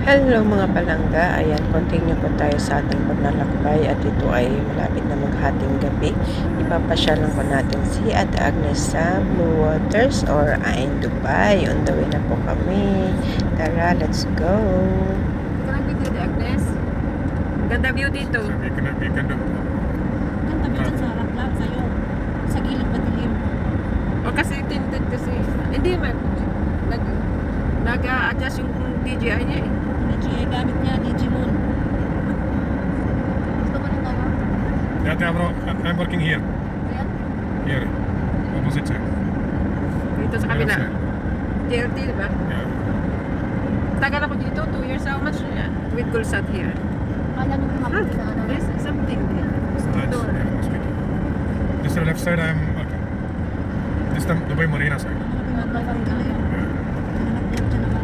Hello mga palangga, ayan, continue po tayo sa ating paglalakbay at ito ay malapit na maghating gabi. Ipapasyalan po natin si Ate Agnes sa Blue Waters or Ain Dubai. On the way na po kami. Tara, let's go! Kanang video di Agnes. Ganda view dito. We can do. Ganda ba dyan sa harap lang sa'yo? Sa gilid madilim. O kasi tinted kasi. Hindi man. Nag-a-adjust yung DJI niya eh. DJI gamit niya, Digimon. Gusto mo nung ano? Yeah, I'm working here. Ayan. Here. Opposite side. Dito sa kabila. Left side. JLT, di ba? Yeah. Tagal ako dito, 2 years. How much with Gulsat here? Kala nung kumapit na ano. There's something there. That's Door. yeah, hospital. This is the left side I'm working. This is the Dubai Marina side. Pinaglalaro ka na yun. Yeah. Pinaglalaro ka na ba?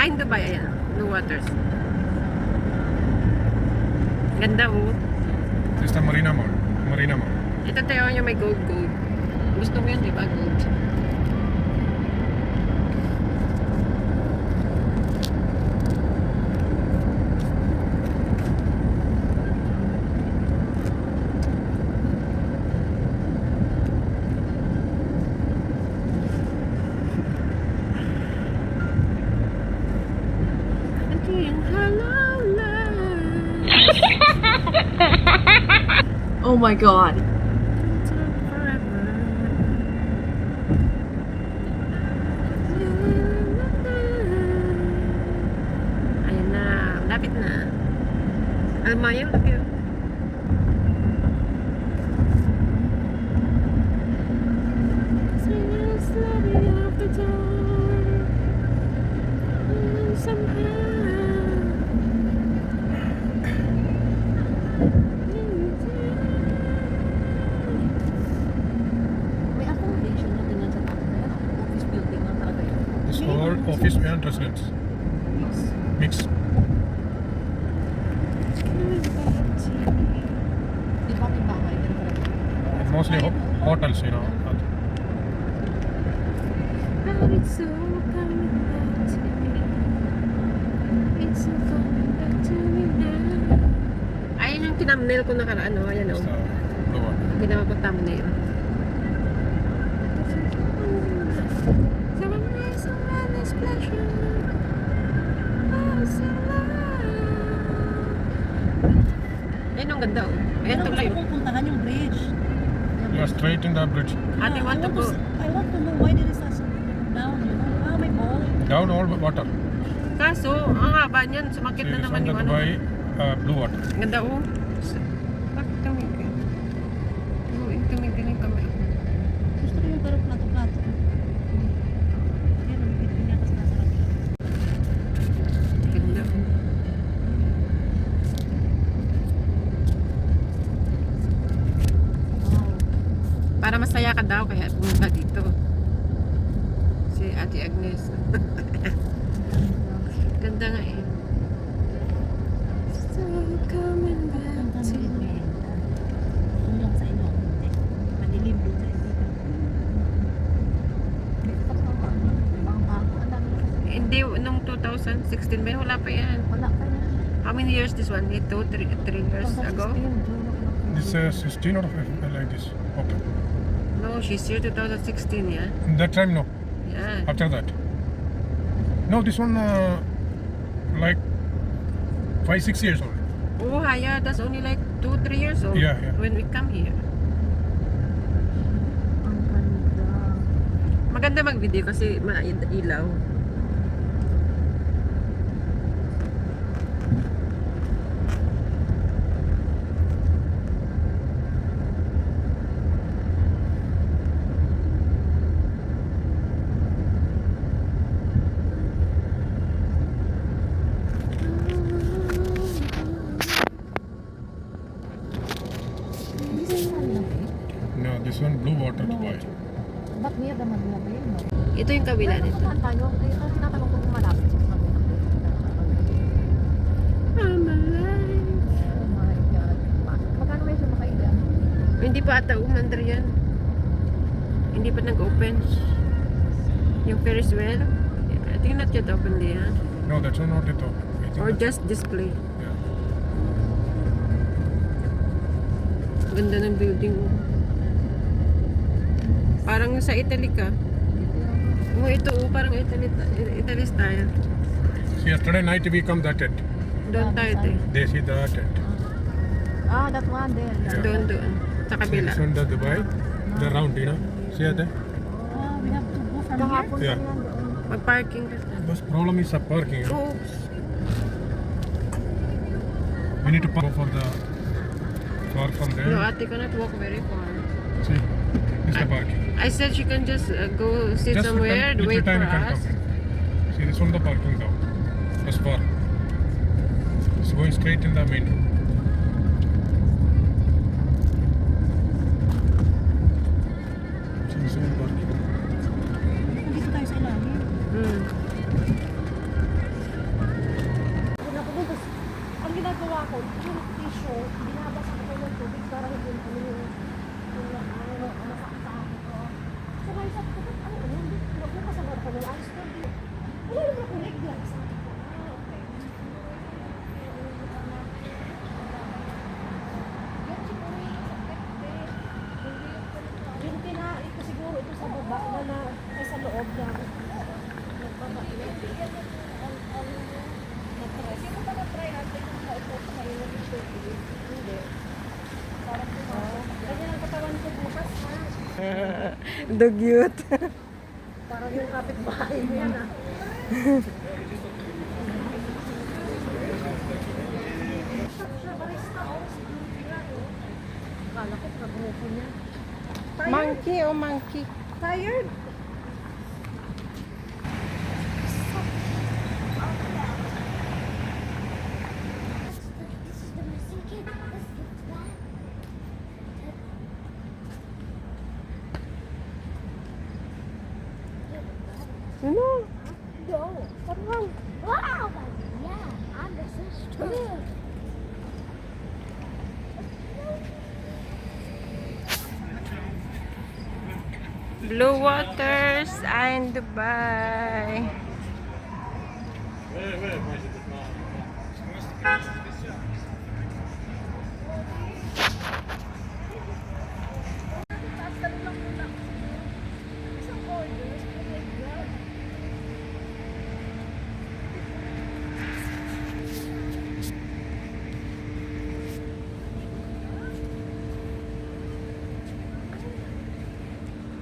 In Dubai, ayan. Blue Waters. Ganda oh. This is the Marina Mall. Marina Mall. Ito tayo yung may gold. Gusto mo yun, di ba? Gold. Oh my God. Ayan na, lapit na. Almaya, laki yun. May accommodation na din yan sa taas na yan. Office building lang talaga yun. This whole office and residence. Mix. Di ba may bahay? Ganun talaga. Mostly hotels, you know. It's all coming back to me. It's all coming back to me now. Ayun yung thumbnail ko nakaraan, no? Ayan, It's oh. the blue one. Ginawa ko thumbnail. Ayun ang ganda, oh. Ayan, Pero gusto tuloy. kong puntahan yung bridge. You are straight in the bridge. Ate, want to go? I want to know why there is a down, you know? Ah, may ball. Down all water. Kaso, ang haba niyan. Sumakit See, na this naman one the yung ano. Dubai blue water. Ang ganda, oh. Bakit tumigil? Oh, tumigil yung camera. Gusto ko yung pero plato-plato. Yan, ang bibig niya kasi nasa rabi. Ganda, oh. Wow. Para masaya ka daw, kaya pumunta dito. Si Ate Agnes. Ganda nga eh. So coming back Ang to tamit me. eh. Yung lang sa inyo. Hindi. Madilim doon sa inyo. Ang bago. Ang dami na kasi. Hindi, nung 2016 ba yun? Wala pa yan. Wala pa na. How many years this one? Ito, 3 years ago? This 16 or like this. Okay. No, she's here 2016, yeah? That time no. Yeah. After that. No, this one like 5-6 years old. Oh, yeah, that's only like 2-3 years old. Yeah, yeah. When we come here. Ang ganda. Maganda mag-video kasi ilaw. No, this one blue water Dubai. Ba't niya naman niya ba yun? Ito yung kabila Pero nito. naman tayo. Kaya ito tinatanong ko kung malapit sa kanila. I'm alive. Oh my God. Magkano kayo siya makailan? Hindi pa ata umandar yan. Hindi pa nag-open. Yung Ferris wheel? I think not yet open there. No, that's not it. I think Or that's- just display. Yeah. Ganda ng building. Oh. Parang sa Italy ka. Oh, ito oh, parang Italy style. See, yesterday night we come that it. Doon tayo eh. They see that it. Ah, that one there. Yeah. Doon. Sa See, kabila. this one the Dubai, the round, you know. See that? Ah, we have to go from here. Yeah. Mag-parking ka. But problem is the parking. You know? Oops. We need to park for the park from there. No, ate cannot walk very far. See, this is the parking. I said she can just go sit Just somewhere and little wait for time you can us. come. See, this one the parking down. That's far. It's going straight in the main road. See, this one parking. Dito tayo sa ilalim. Hmm. Ang ginagawa ko, yung t-shirt, binabasa ko ng tubig para hindi kami yung masakit sa akin ko. So guys, sabi ko, hindi ko kasama ko ng ayos ko. Wala naman akong leg gloves. Sabi ko, okay. Yan siguro yung sakit, yung kinain ko siguro ito sa baba na ay sa loob na nagbaba. Hindi ko pa na-try natin kung ito sa kayo na t-shirt. Hindi. Parang ganyan ang katawan ko bukas ha. Dugyot. Parang yung kapitbahay mo yan ah. Siya barista oh. Akala ko pag-grupo niya. Monkey oh monkey. Tired? This is the missing kid. Let's get to that. Ano? No. What's wrong? Wow. Yeah, I'm the sister. Blue Waters in Dubai.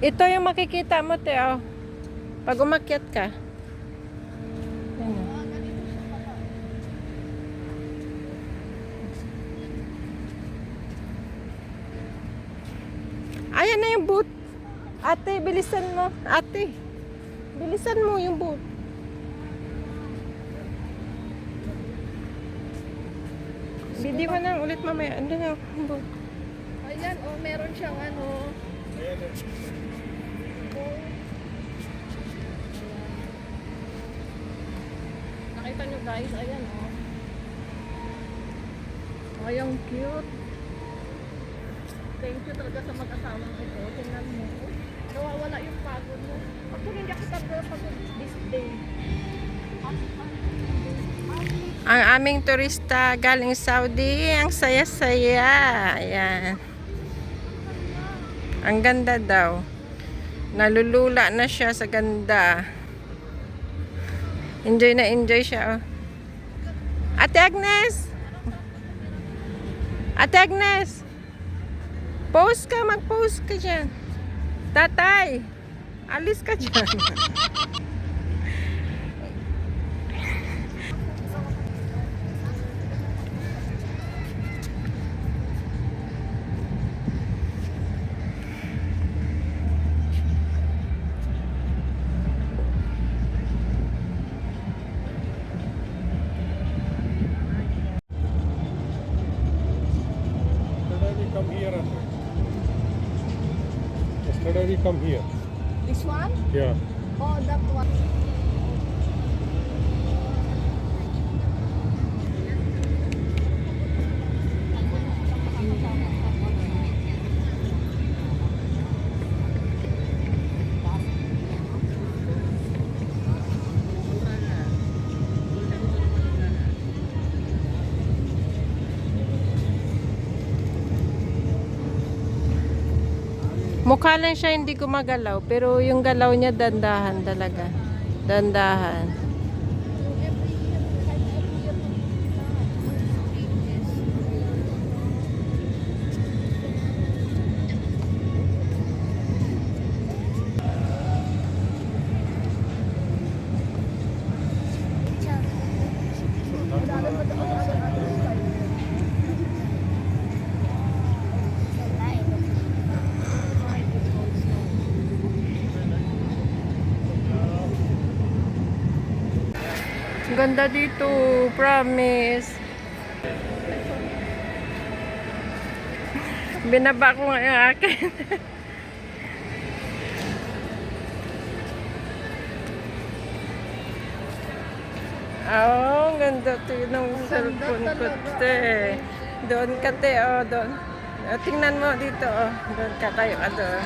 Ito yung makikita mo, Teo. Pag umakyat ka. Yan o. Ayan na yung boot. Ate, bilisan mo. Ate, bilisan mo yung boot. Video mo na ulit mamaya. Ano na yung boot? Ayan oh, meron siyang ano. Nakita nyo guys, ayan oh. Ay, ang cute. Thank you talaga sa mag-asawang ito. Tingnan mo. Nawawala yung pagod mo. Actually, hindi ako pagod this day. Ang aming turista galing Saudi, ang saya-saya. Ayan. Ang ganda daw. Nalulula na siya sa ganda. Enjoy na enjoy siya. Oh. Ate Agnes! Ate Agnes! Post ka, mag-post ka dyan. Tatay! Alis ka dyan. Yesterday we come here. This one? Yeah. Oh, that one. Mukha lang siya hindi gumagalaw, pero yung galaw niya dandahan talaga. Dandahan. Ganda dito, promise. Binaba ko nga yung akin. Oh, ang ganda to ng cellphone ko, te. Doon ka, te, oh, doon. Tingnan mo dito, oh. Doon ka, tayo ka doon.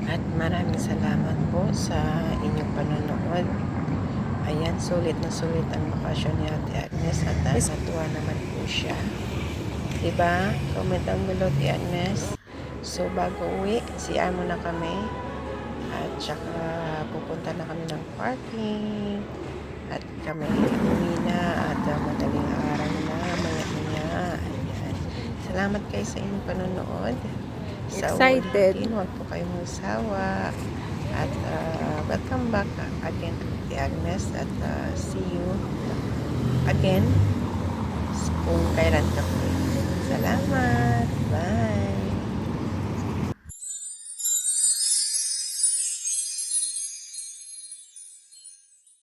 At maraming salamat po sa inyong panonood. Ayan, sulit na sulit ang bakasyon ni Ate Agnes at natuwa naman po siya. Diba? Comment down below, Ate Agnes. So, bago uwi, CR muna kami. At saka pupunta na kami ng parking. At kami uwi na at madaling araw na, maya-maya. Ayan. Salamat kayo sa inyong panonood. Sa Excited. ulitin, huwag po kayong magsawa. At welcome back again to Ate Agnes. At see you again kung kailan ka po. Salamat. Bye.